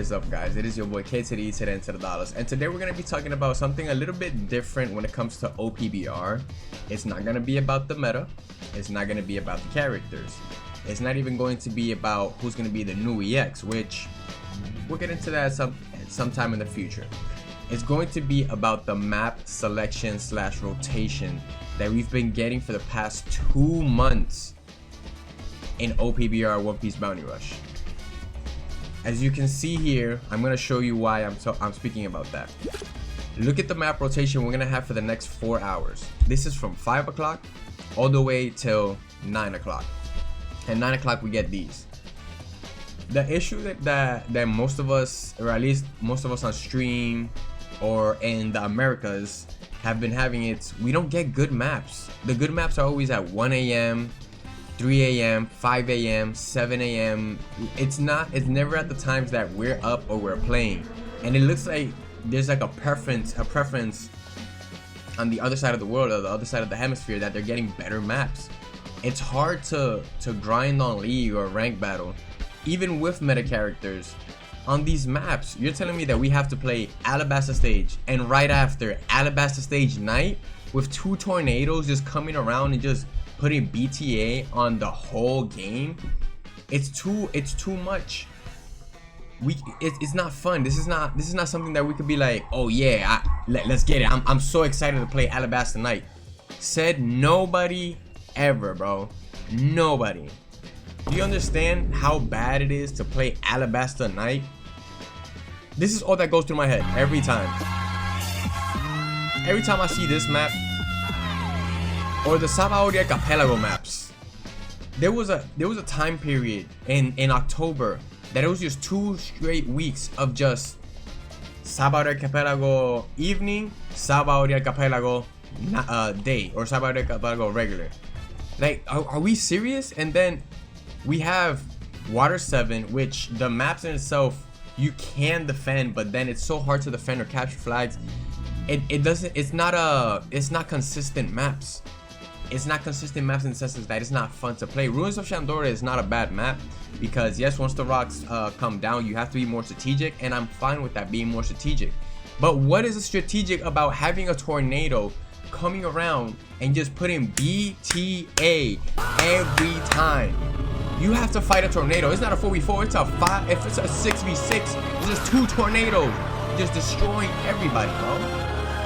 is up, guys? It is your boy K to the E to the N to the dollars, and today we're going to be talking about something a little bit different when it comes to Opbr. It's not going to be about the meta. It's not going to be about the characters. It's not even going to be about who's going to be the new EX, which we'll get into that sometime in the future. It's going to be about the map selection / rotation that we've been getting for the past 2 months in Opbr One Piece Bounty Rush. As you can see here, I'm going to show you why I'm speaking about that. Look at the map rotation we're going to have for the next 4 hours. This is from 5 o'clock all the way till 9 o'clock. And 9 o'clock we get these. The issue that most of us, or at least most of us on stream or in the Americas, have been having, it's we don't get good maps. The good maps are always at 1 a.m. 3 a.m., 5 a.m., 7 a.m. It's never at the times that we're up or we're playing. And it looks like there's like a preference on the other side of the world, or the other side of the hemisphere, that they're getting better maps. It's hard to grind on League or rank battle, even with meta characters. On these maps, you're telling me that we have to play Alabasta stage and right after Alabasta stage night with 2 tornadoes just coming around and just putting BTA on the whole game? It's too much. It's not fun. This is not something that we could be like, oh yeah, let's get it. I'm so excited to play Alabasta night. Said nobody ever, bro. Nobody. Do you understand how bad it is to play Alabasta night? This is all that goes through my head every time. Every time I see this map or the Sabaody Archipelago maps, there was a time period in October that it was just 2 straight weeks of just Sabaody Archipelago evening, Sabaody Archipelago day, or Sabaody Archipelago regular. Like, are we serious? And then we have Water 7, which the maps in itself you can defend, but then it's so hard to defend or capture flags. It's not consistent maps. It's not consistent maps in the sense that it's not fun to play. Ruins of Shandora is not a bad map, because yes, once the rocks come down, you have to be more strategic, and I'm fine with that, being more strategic. But what is strategic about having a tornado coming around and just putting BTA every time? You have to fight a tornado. It's not a 4v4, it's a 5. If it's a 6v6, it's just 2 tornadoes just destroying everybody, bro.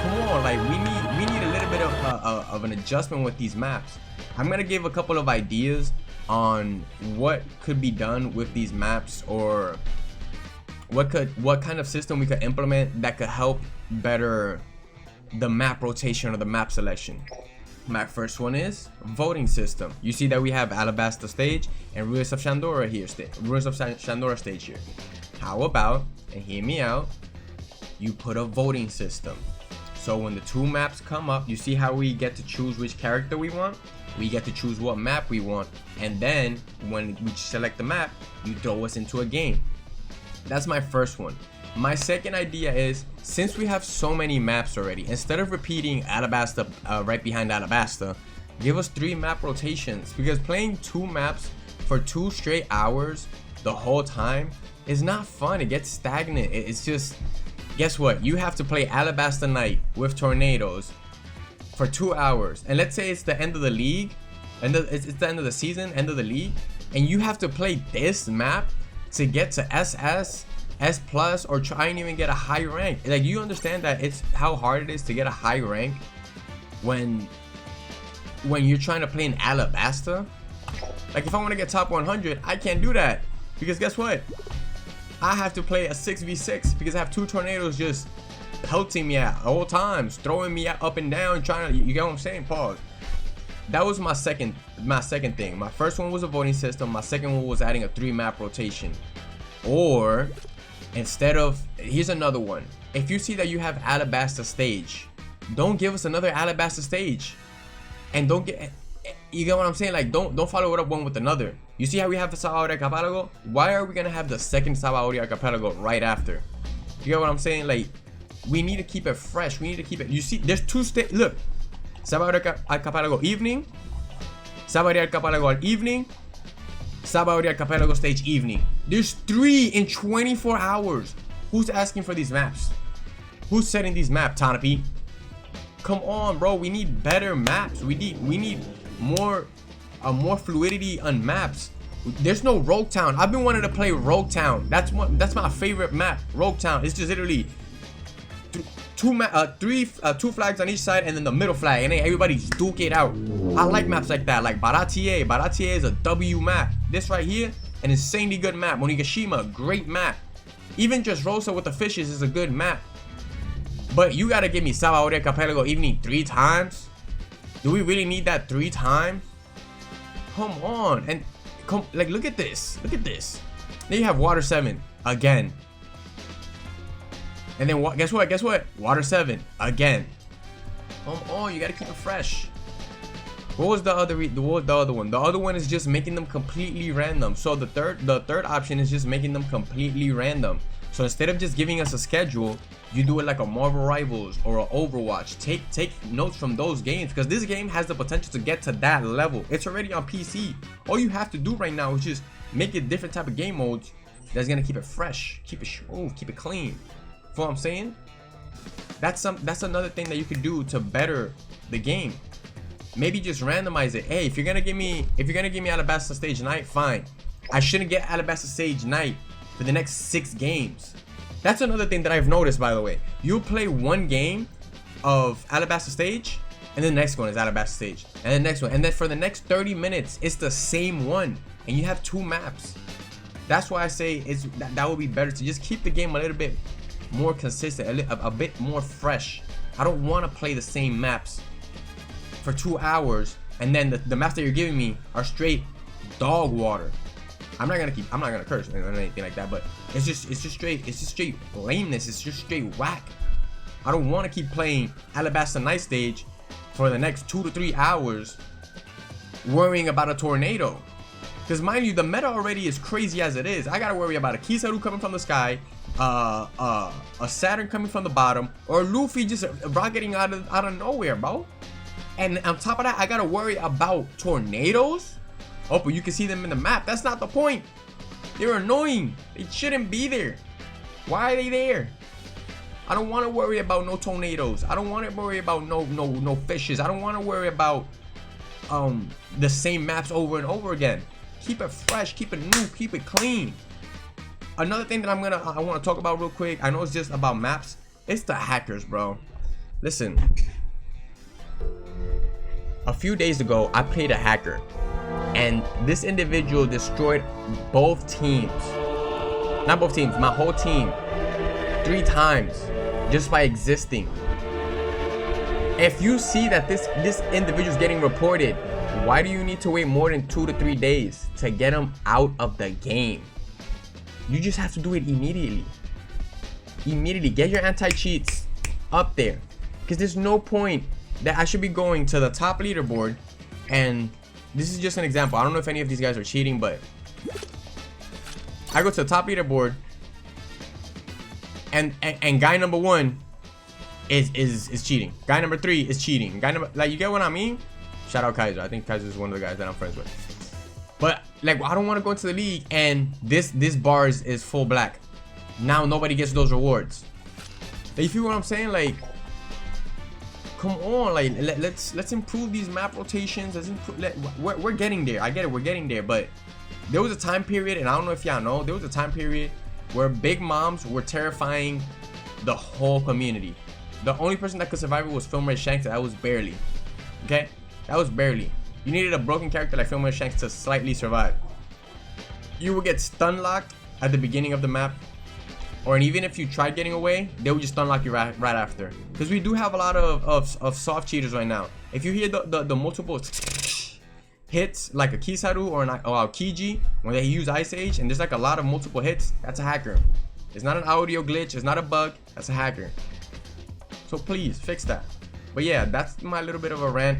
Come on, like we need a little bit of an adjustment with these maps. I'm gonna give a couple of ideas on what could be done with these maps, or what kind of system we could implement that could help better the map rotation or the map selection. My first one is voting system. You see that we have Alabasta stage and Ruins of Shandora here, Ruins of Shandora stage here. How about, and hear me out, you put a voting system. So when the 2 maps come up, you see how we get to choose which character we want? We get to choose what map we want, and then when we select the map, you throw us into a game. That's my first one. My second idea is, since we have so many maps already, instead of repeating Alabasta right behind Alabasta, give us 3 map rotations, because playing 2 maps for 2 straight hours the whole time is not fun. It gets stagnant. It's just, guess what? You have to play Alabasta night with tornadoes for 2 hours, and let's say it's the end of the league, and it's the end of the season, end of the league, and you have to play this map to get to SS, S+, or try and even get a high rank. Like, you understand that it's how hard it is to get a high rank when you're trying to play in Alabasta. Like, if I want to get top 100, I can't do that, because guess what? I have to play a 6v6 because I have 2 tornadoes just pelting me at all times, throwing me up and down, trying to, you get what I'm saying? Pause. That was my second thing. My first one was a voting system. My second one was adding a 3 map rotation. Or instead of, here's another one. If you see that you have Alabasta stage, don't give us another Alabasta stage, and don't get, you get what I'm saying? Like, don't follow it up one with another. You see how we have the Sabaody Archipelago? Why are we gonna have the second Sabaody Archipelago right after? You get what I'm saying? Like, we need to keep it fresh. We need to keep it. You see, there's 2 look, Sabaody Archipelago evening, Sabaody Archipelago evening, Sábado de Archipelago stage evening. There's 3 in 24 hours. Who's asking for these maps? Who's setting these maps, Tonapi? Come on, bro. We need better maps. We need more fluidity on maps. There's no Rogue Town. I've been wanting to play Rogue Town. That's my favorite map. Rogue Town. It's just literally two flags on each side and then the middle flag, and then everybody's duke it out. I like maps like that, like Baratier. Baratier is a W map. This right here, an insanely good map. Monigashima, great map. Even just Rosa with the fishes is a good map. But you gotta give me Sábado de Archipelago evening 3 times? Do we really need that 3 times? Come on, and like look at this. Look at this. Then you have Water 7 again. And then guess what? Guess what? Water 7 again. Come on, you gotta keep it fresh. What was the other one? The other one is just making them completely random. So the third option is just making them completely random. So instead of just giving us a schedule, you do it like a Marvel Rivals or an Overwatch. Take notes from those games, because this game has the potential to get to that level. It's already on PC. All you have to do right now is just make it different type of game modes that's gonna keep it fresh, keep it smooth, keep it clean. You know what I'm saying? That's another thing that you could do to better the game. Maybe just randomize it. Hey, if you're gonna give me Alabasta Stage Night, fine. I shouldn't get Alabasta Stage Night for the next 6 games. That's another thing that I've noticed, by the way. You'll play one game of Alabasta Stage, and the next one is Alabasta Stage, and the next one, and then for the next 30 minutes, it's the same one, and you have 2 maps. That's why I say that would be better to just keep the game a little bit more consistent, a bit more fresh. I don't want to play the same maps for 2 hours, and then the maps that you're giving me are straight dog water. I'm not gonna curse or anything like that, but it's just straight lameness. It's just straight whack. I don't want to keep playing Alabasta Night Stage for the next 2 to 3 hours worrying about a tornado. Because mind you, the meta already is crazy as it is. I gotta worry about a Kizaru coming from the sky, a Saturn coming from the bottom, or Luffy just rocketing out of nowhere, bro. And on top of that, I gotta worry about tornadoes. Oh, but you can see them in the map. That's not the point. They're annoying. They shouldn't be there. Why are they there? I don't want to worry about no tornadoes. I don't want to worry about no fishes. I don't want to worry about the same maps over and over again. Keep it fresh, keep it new, keep it clean. Another thing that I want to talk about real quick. I know it's just about maps. It's the hackers, bro. Listen. A few days ago, I played a hacker, and this individual destroyed both teams. Not both teams, my whole team 3 times just by existing. If you see that this individual is getting reported, why do you need to wait more than 2 to 3 days to get him out of the game? You just have to do it immediately. Immediately get your anti-cheats up there, because there's no point that I should be going to the top leaderboard, and this is just an example. I don't know if any of these guys are cheating, but I go to the top leaderboard, and guy number 1 is cheating. Guy number 3 is cheating. Guy number, like, you get what I mean? Shout out Kaiser. I think Kaiser is one of the guys that I'm friends with. But like, I don't want to go into the league and this bar is full black. Now nobody gets those rewards. Like, you feel what I'm saying? Like, come on, like let's improve these map rotations. Let's improve. We're getting there. I get it, we're getting there. But there was a time period, and I don't know if y'all know, there was a time period where big moms were terrifying the whole community. The only person that could survive it was Filmer Shanks. That was barely. Okay, that was barely. You needed a broken character like Filmer Shanks to slightly survive. You would get stun locked at the beginning of the map, or even if you tried getting away, they would just stun lock you right after. Because we do have a lot of soft cheaters right now. If you hear the multiple hits like a Kizaru or a Kiji when they use Ice Age, and there's like a lot of multiple hits, that's a hacker. It's not an audio glitch, it's not a bug, that's a hacker. So please fix that. But yeah, that's my little bit of a rant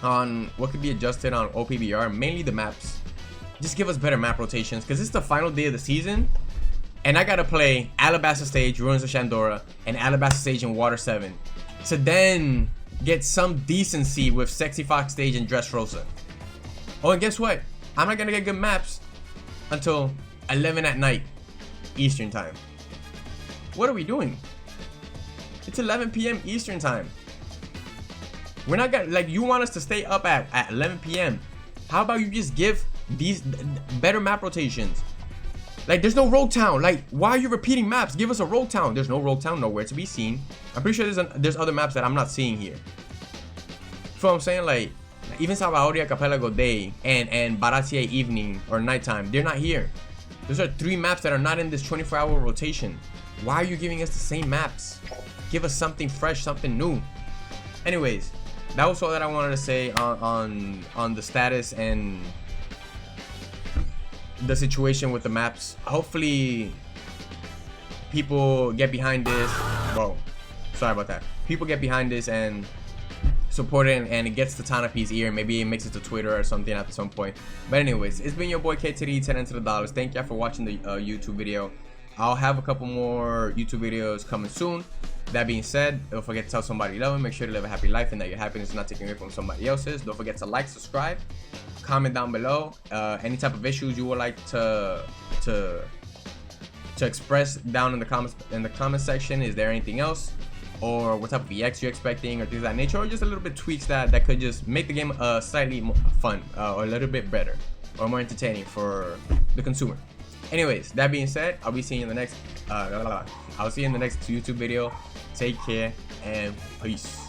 on what could be adjusted on Opbr, mainly the maps. Just give us better map rotations, because it's the final day of the season, and I gotta play Alabasta Stage, Ruins of Shandora, and Alabasta Stage in Water 7 to then get some decency with Sexy Fox Stage and Dressrosa. Oh, and guess what? I'm not gonna get good maps until 11 at night Eastern time. What are we doing? It's 11 p.m. Eastern time. We're not gonna, like, you want us to stay up at 11 p.m. How about you just give these better map rotations? Like, there's no Rogue Town. Like, why are you repeating maps? Give us a Rogue Town. There's no Rogue Town, nowhere to be seen. I'm pretty sure there's other maps that I'm not seeing here. So I'm saying, like, even Sabaody Archipelago Day and Baratie Evening or Nighttime, they're not here. Those are 3 maps that are not in this 24-hour rotation. Why are you giving us the same maps? Give us something fresh, something new. Anyways, that was all that I wanted to say on the status and the situation with the maps. Hopefully people get behind this. Whoa, sorry about that. People get behind this and support it, and it gets to Tanape's ear. Maybe it makes it to Twitter or something at some point. But anyways, it's been your boy KTD, 10 into the dollars. Thank y'all for watching the YouTube video. I'll have a couple more YouTube videos coming soon. That being said, don't forget to tell somebody you love them. Make sure to live a happy life and that your happiness is not taken away from somebody else's. Don't forget to like, subscribe, comment down below any type of issues you would like to express down in the comment section. Is there anything else, or what type of EX you're expecting, or things of that nature, or just a little bit tweaks that could just make the game slightly more fun, or a little bit better, or more entertaining for the consumer. Anyways, that being said, I'll be seeing you in the next I'll see you in the next YouTube video. Take care and peace.